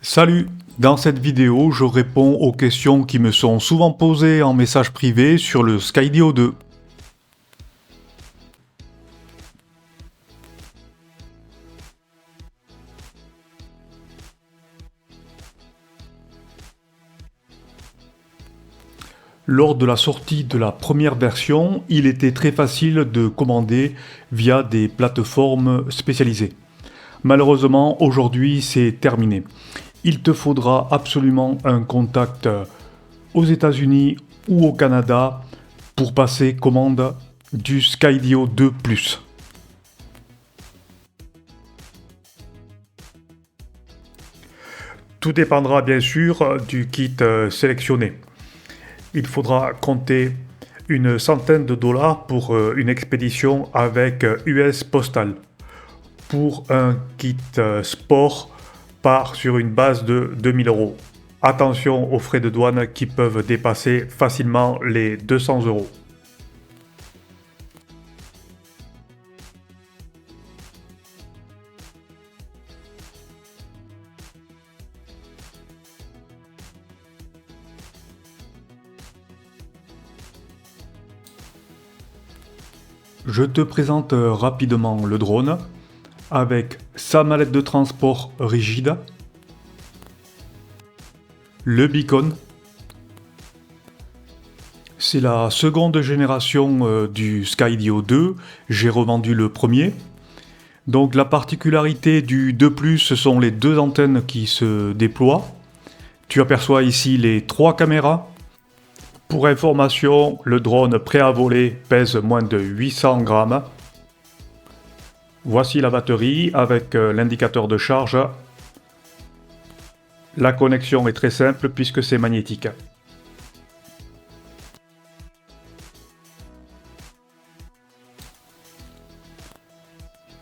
Salut! Dans cette vidéo, je réponds aux questions qui me sont souvent posées en message privé sur le Skydio 2. Lors de la sortie de la première version, il était très facile de commander via des plateformes spécialisées. Malheureusement, aujourd'hui, c'est terminé. Il te faudra absolument un contact aux États-Unis ou au Canada pour passer commande du Skydio 2 Plus. Tout dépendra bien sûr du kit sélectionné. Il faudra compter une centaine de dollars pour une expédition avec US Postal. Pour un kit sport, part sur une base de 2000 euros. Attention aux frais de douane qui peuvent dépasser facilement les 200 euros. Je te présente rapidement le drone avec sa mallette de transport rigide, le beacon. C'est la seconde génération du Skydio 2, j'ai revendu le premier. Donc la particularité du 2+, ce sont les deux antennes qui se déploient. Tu aperçois ici les trois caméras. Pour information, le drone prêt à voler pèse moins de 800 grammes. Voici la batterie avec l'indicateur de charge. La connexion est très simple puisque c'est magnétique.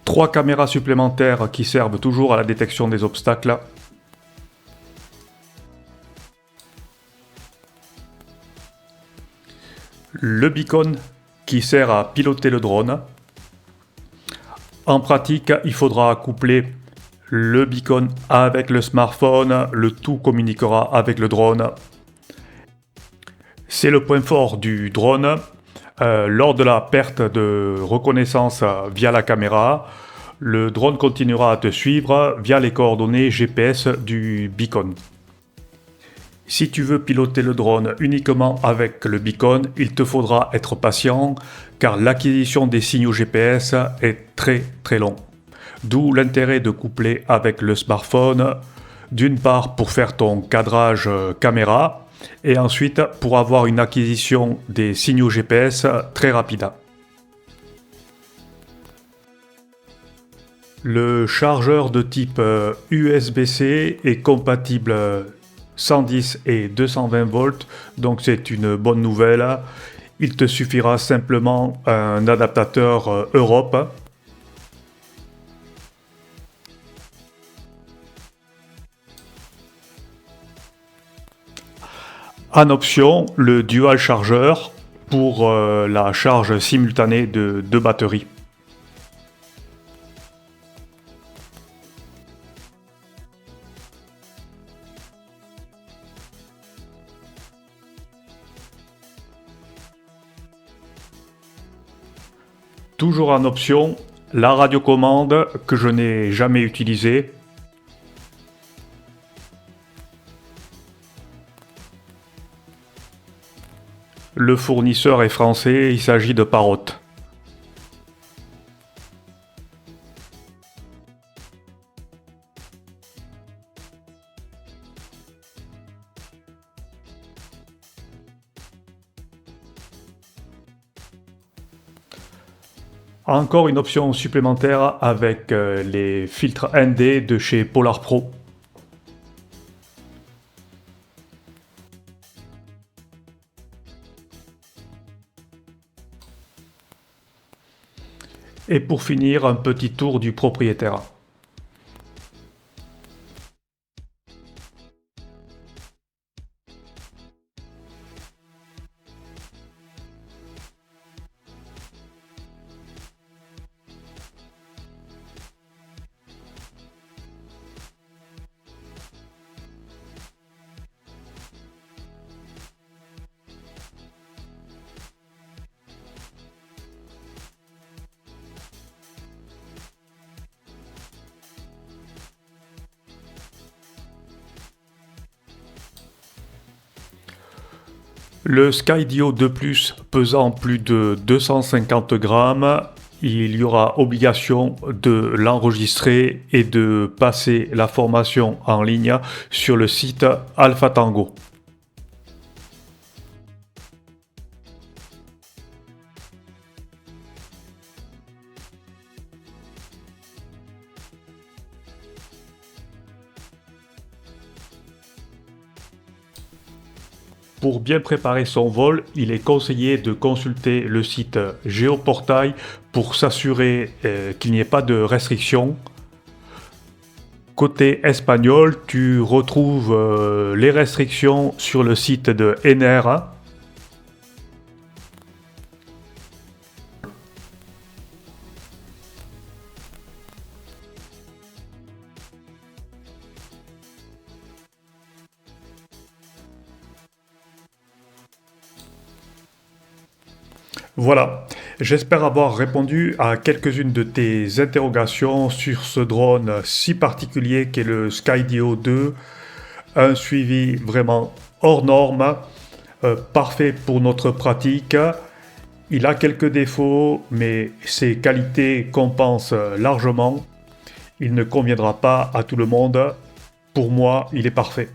Trois caméras supplémentaires qui servent toujours à la détection des obstacles. Le beacon qui sert à piloter le drone. En pratique, il faudra coupler le beacon avec le smartphone, le tout communiquera avec le drone. C'est le point fort du drone. Lors de la perte de reconnaissance via la caméra, le drone continuera à te suivre via les coordonnées GPS du beacon. Si tu veux piloter le drone uniquement avec le beacon, il te faudra être patient car l'acquisition des signaux GPS est très long. D'où l'intérêt de coupler avec le smartphone, d'une part pour faire ton cadrage caméra et ensuite pour avoir une acquisition des signaux GPS très rapide. Le chargeur de type USB-C est compatible 110 et 220 volts, donc c'est une bonne nouvelle. Il te suffira simplement un adaptateur Europe. En option, le dual chargeur pour la charge simultanée de deux batteries. Toujours en option, la radiocommande que je n'ai jamais utilisée. Le fournisseur est français, il s'agit de Parrot. Encore une option supplémentaire avec les filtres ND de chez Polar Pro. Et pour finir, un petit tour du propriétaire. Le Skydio 2 Plus pesant plus de 250 grammes, il y aura obligation de l'enregistrer et de passer la formation en ligne sur le site Alpha Tango. Pour bien préparer son vol, il est conseillé de consulter le site Géoportail pour s'assurer qu'il n'y ait pas de restrictions. Côté espagnol, tu retrouves les restrictions sur le site de ENER. Voilà, j'espère avoir répondu à quelques-unes de tes interrogations sur ce drone si particulier qu'est le Skydio 2, un suivi vraiment hors norme, parfait pour notre pratique. Il a quelques défauts, mais ses qualités compensent largement. Il ne conviendra pas à tout le monde. Pour moi, il est parfait.